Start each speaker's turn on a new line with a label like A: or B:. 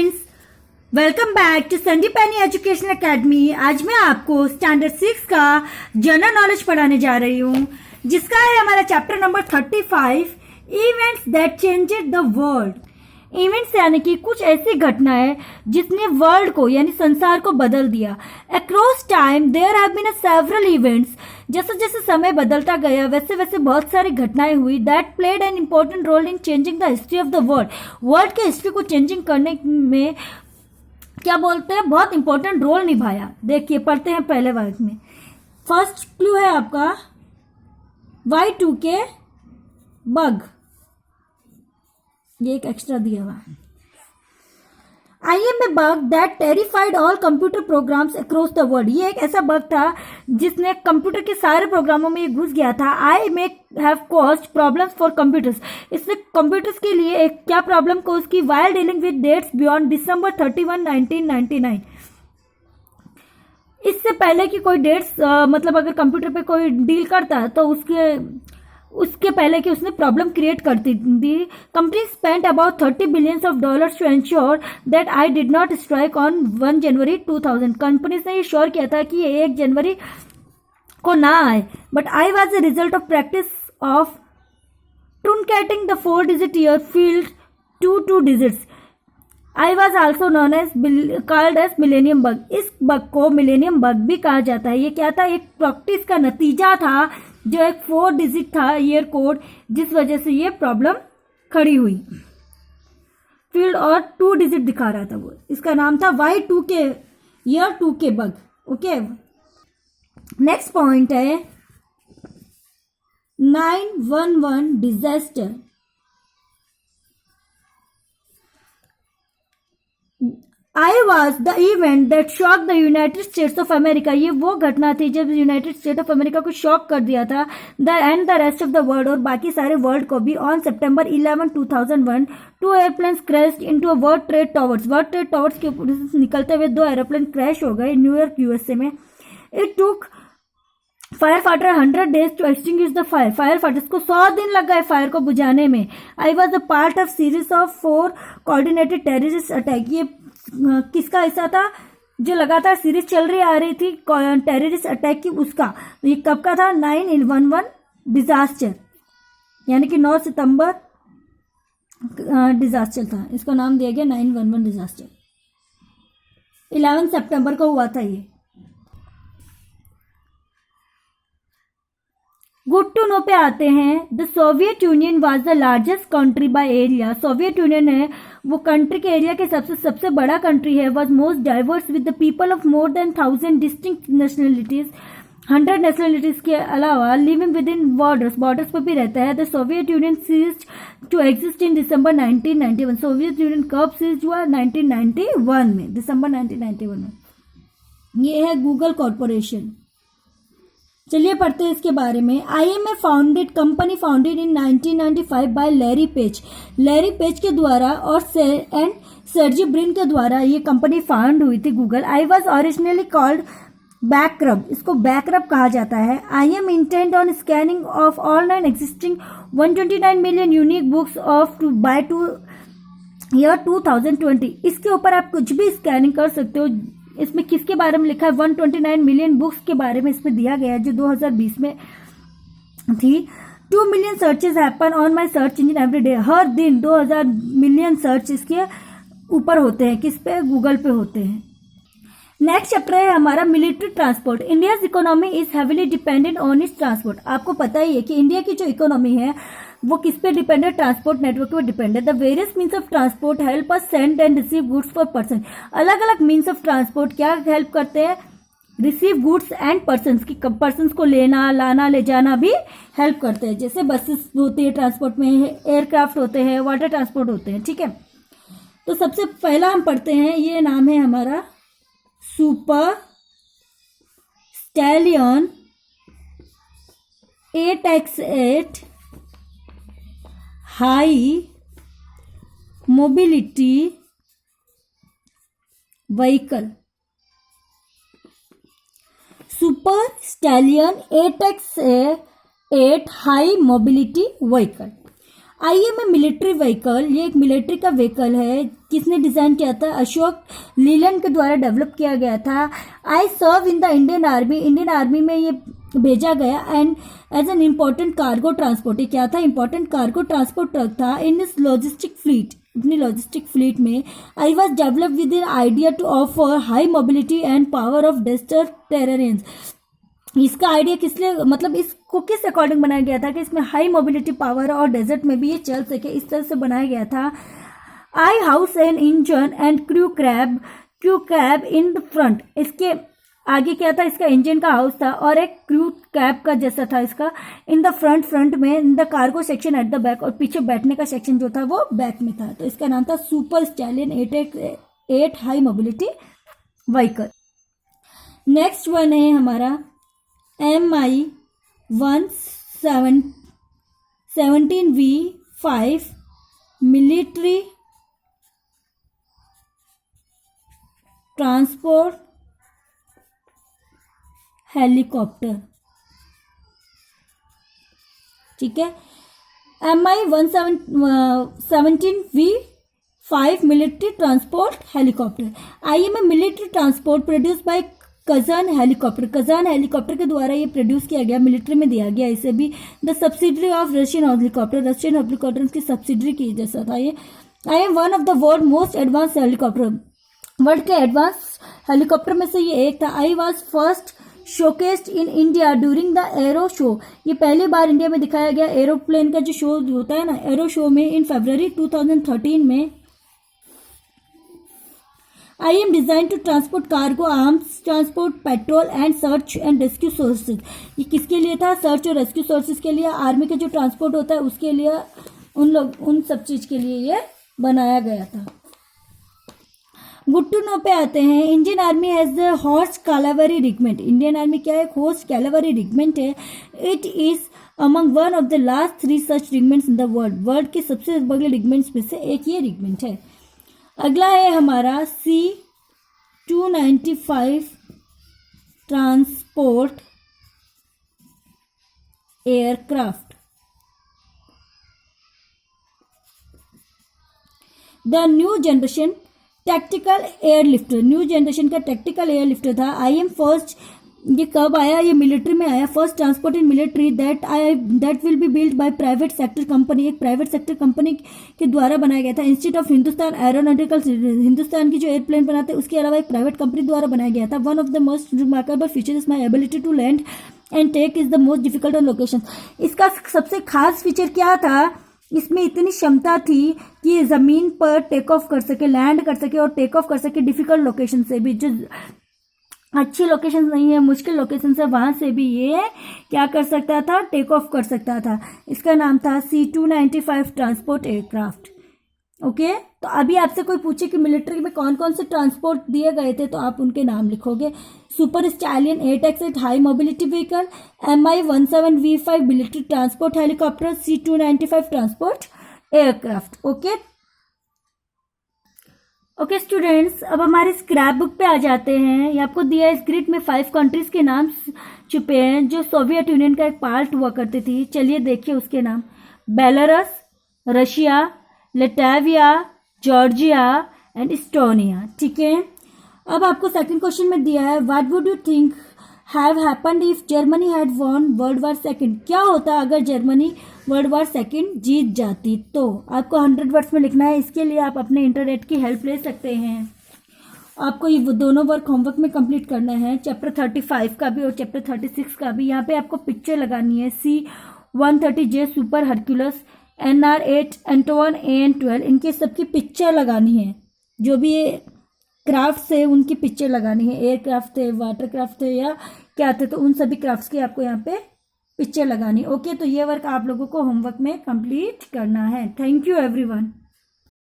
A: Friends, welcome back to Sandipani education academy. आज मैं आपको स्टैंडर्ड 6 का जनरल नॉलेज पढ़ाने जा रही हूँ, जिसका है हमारा chapter number 35, events that changed the world. Events यानी कि कुछ ऐसी घटनाएं जिसने वर्ल्ड को यानी संसार को बदल दिया। Across time there have been several events. जैसे जैसे समय बदलता गया वैसे वैसे बहुत सारी घटनाएं हुई that played an important role in changing the history of the world. World के हिस्ट्री को चेंजिंग करने में क्या बोलते हैं, बहुत इंपॉर्टेंट रोल निभाया। देखिए पढ़ते हैं पहले वर्ग में। फर्स्ट क्लू है आपका Y2K बग, ये एक एक्स्ट्रा दिया हुआ है। I am a bug that terrified all computer programs across the world. ये एक ऐसा बग था जिसने कंप्यूटर के सारे प्रोग्रामों में ये घुस गया था। I may have caused problems for computers. इसने कंप्यूटर्स के लिए एक क्या प्रॉब्लम कॉज की, while dealing with dates beyond December 31, 1999। इससे पहले की कोई डेट्स मतलब अगर कंप्यूटर पे कोई डील करता है तो उसके पहले कि उसने प्रॉब्लम क्रिएट करती थी। Company spent about $30 billion to ensure that I did not strike on 1 January 2000। Company ने ये श्योर किया था कि ये 1 जनवरी को ना आए, but I was a result of practice of truncating the 4-digit year field to 2 digits। I was also known as called as millennium bug. इस बग को मिलेनियम बग भी कहा जाता है। ये क्या था, एक प्रैक्टिस का नतीजा था जो एक 4-digit था ईयर कोड, जिस वजह से ये प्रॉब्लम खड़ी हुई। फील्ड और 2-digit दिखा रहा था वो। इसका नाम था Y2K year 2K bug. Okay, next point है 9/11 disaster. I was the event that shock the United states of America. ये वो घटना थी जब यूनाइटेड स्टेट ऑफ अमेरिका को शॉक कर दिया था and the rest of the world, और बाकी सारे वर्ल्ड को भी। On September 11, 2001 2 airplanes crashed into a world trade towers. World trade towers के ऊपर से निकलते हुए 2 एरोप्लेन क्रैश हो गए न्यूयॉर्क USA में। It took fire fighter 100 days to extinguish the fire. Fire fighters को 100 दिन लग गए फायर को बुझाने में। I was a part of series of 4 coordinated terrorist attack. ये किसका हिस्सा था, जो लगातार सीरीज चल रही आ रही थी टेररिस्ट अटैक की, उसका। ये कब का था, 9/11 डिजास्टर, यानी कि 9 सितंबर डिजास्टर था। इसका नाम दिया गया 9/11 डिजास्टर। 11 सितंबर को हुआ था ये। गुड टू नो पे आते हैं। The Soviet union was the largest country by area. Soviet union है वो कंट्री के एरिया के सबसे बड़ा कंट्री है। Was most diverse with the people of more than 1000 distinct nationalities. 100 nationalities के अलावा लिविंग विद इन बॉर्डर्स पर भी रहता है। The Soviet Union ceased to exist in December 1991। Soviet Union कब सीज हुआ, 1991 में, दिसंबर 1991 में। ये है गूगल कॉर्पोरेशन। चलिए पढ़ते हैं इसके बारे में। IMA company founded in 1995 by Larry Page. Larry Page के द्वारा और सर्जी ब्रिन के द्वारा ये कंपनी फाउंड हुई थी Google. I was originally called BackRub. इसको बैकरब कहा जाता है। IM intend on scanning of online existing 129 million unique books of by year 2020। इसके ऊपर आप कुछ भी स्कैनिंग कर सकते हो। इसमें किसके बारे में लिखा है, 129 मिलियन बुक्स के बारे में इसमें दिया गया है, जो 2020 में थी। 2 million searches happen on my search engine every day. हर दिन 2000 मिलियन सर्च इसके ऊपर होते हैं। किस पे, गूगल पे होते हैं। नेक्स्ट चैप्टर है हमारा military transport. India's economy is heavily dependent on it's transport. आपको पता ही है कि इंडिया की जो इकोनॉमी है वो किस पे डिपेंड है, ट्रांसपोर्ट नेटवर्क पे डिपेंड है। The various means of transport help us send and receive goods for person. अलग अलग मीन्स ऑफ ट्रांसपोर्ट क्या हेल्प करते हैं, रिसीव गुड्स एंड पर्सन्स की, पर्सन्स को लेना लाना ले जाना भी हेल्प करते हैं। जैसे बसेस होती है ट्रांसपोर्ट में, एयरक्राफ्ट होते हैं, वाटर ट्रांसपोर्ट होते हैं। ठीक है, तो सबसे पहला हम पढ़ते हैं, ये नाम है हमारा super stallion 8x8 high mobility vehicle. Super stallion 8x8 high mobility vehicle. IM ए मिलिट्री व्हीकल, ये एक मिलिट्री का व्हीकल है। किसने डिजाइन किया था? अशोक लीलैंड के द्वारा डेवलप किया गया था। I serve in the Indian army, Indian army में ये भेजा गया। And as an important cargo transport, ये क्या था? इंपॉर्टेंट कार्गो ट्रांसपोर्ट ट्रक था। इन दिस लॉजिस्टिक फ्लीट, अपनी लॉजिस्टिक फ्लीट में I was develop with in idea to offer high mobility and power of desert terrains. इसका idea किस लिए, मतलब इसको किस अकॉर्डिंग बनाया गया था कि इसमें हाई मोबिलिटी पावर और डेजर्ट में भी ये चल सके, इस तरह से बनाया गया था। I house an engine and crew cab in the front, इसके आगे क्या था? इसका इंजन का हाउस था और एक क्रू कैब का जैसा था इसका इन द फ्रंट में, in the cargo section at the back, और पीछे बैठने का सेक्शन जो था वो बैक में था। तो इसका नाम था super stallion 8 high mobility vehicle. Next one है हमारा MI 17V5 military transport helicopter. ठीक है, MI 17V5 military transport helicopter. IM A military transport produce by Kazan helicopter, Kazan helicopter के द्वारा ये प्रोड्यूस किया गया, मिलिट्री में दिया गया इसे भी। The subsidiary of Russian helicopter, Russian helicopter की सब्सिडरी की जैसा था ये। I am one of the world most advance helicopter, world के एडवांस हेलीकॉप्टर में से ये एक था। I was first showcased in India during the arrow show, ये पहली बार इंडिया में दिखाया गया एरोप्लेन का जो शो होता है ना, एरो शो में, इन फरवरी 2013 में। I am designed to transport cargo, arms transport, petrol and search and rescue sources. ये किसके लिए था? सर्च और रेस्क्यू सोर्सेज के लिए, आर्मी के जो ट्रांसपोर्ट होता है उसके लिए, उन सब चीज के लिए ये बनाया गया था। गुड टू नो पे आते हैं। Indian army has the horse cavalry regiment, Indian army क्या है? हॉर्स कैलावरी रिगमेंट है। It is among one of the last 3 such regiments in the world, world के सबसे बड़े रिगमेंट्स में से एक ये रिगमेंट है। अगला है हमारा C-295 transport aircraft. The new generation tactical airlifter, new generation का टैक्टिकल एयरलिफ्टर था। आई एम फर्स्ट, ये कब आया? ये मिलिट्री में आया। First transport in military that will be build by private sector company, एक प्राइवेट सेक्टर कंपनी के द्वारा बनाया गया था। Institute of Hindustan aeronautical, Hindustan की जो एयरप्लेन बनाते हैं उसके अलावा एक प्राइवेट कंपनी द्वारा बनाया गया था। One of the most remarkable feature is my ability to land and take is the most difficult on location. इसका सबसे खास फीचर क्या था? इसमें इतनी क्षमता थी कि जमीन पर टेक ऑफ कर सके, लैंड कर सके और टेक ऑफ कर सके डिफिकल्ट लोकेशन से भी, जो अच्छी लोकेशन नहीं है, मुश्किल लोकेशन से, वहां से भी ये क्या कर सकता था? टेक ऑफ कर सकता था। इसका नाम था C-295 ट्रांसपोर्ट एयरक्राफ्ट। ओके, तो अभी आपसे कोई पूछे कि मिलिट्री में कौन कौन से ट्रांसपोर्ट दिए गए थे तो आप उनके नाम लिखोगे। Super stallion 8x8 high mobility vehicle, MI 17V5 military transport helicopter, C-295 transport aircraft. Okay students, अब हमारे स्क्रैप बुक पे आ जाते हैं। ये आपको दिया है, इस ग्रिड में 5 कंट्रीज के नाम छुपे हैं जो सोवियत यूनियन का एक पार्ट हुआ करती थी। चलिए देखिए उसके नाम। Belarus, Russia, Latvia, Georgia and Estonia. ठीक है, अब आपको सेकंड क्वेश्चन में दिया है, what would you think have happened if Germany had won World War second. क्या होता अगर जर्मनी वर्ल्ड वार सेकंड जीत जाती? तो आपको 100 वर्ड्स में लिखना है। इसके लिए आप अपने इंटरनेट की हेल्प ले सकते हैं। आपको ये दोनों वर्क होमवर्क में कंप्लीट करना है, चैप्टर 35 का भी और चैप्टर 36 का भी। यहाँ पे आपको पिक्चर लगानी है। C-130J super Hercules, NR-8 एंटोवन, AN-12, इनके सबकी पिक्चर लगानी है। जो भी ये क्राफ्ट है उनकी पिक्चर लगानी है। एयरक्राफ्ट थे, वाटर क्राफ्ट थे या क्या थे, तो उन सभी क्राफ्ट्स की आपको यहाँ पे पिक्चर लगानी। ओके, तो ये वर्क आप लोगों को होमवर्क में कंप्लीट करना है। Thank you everyone.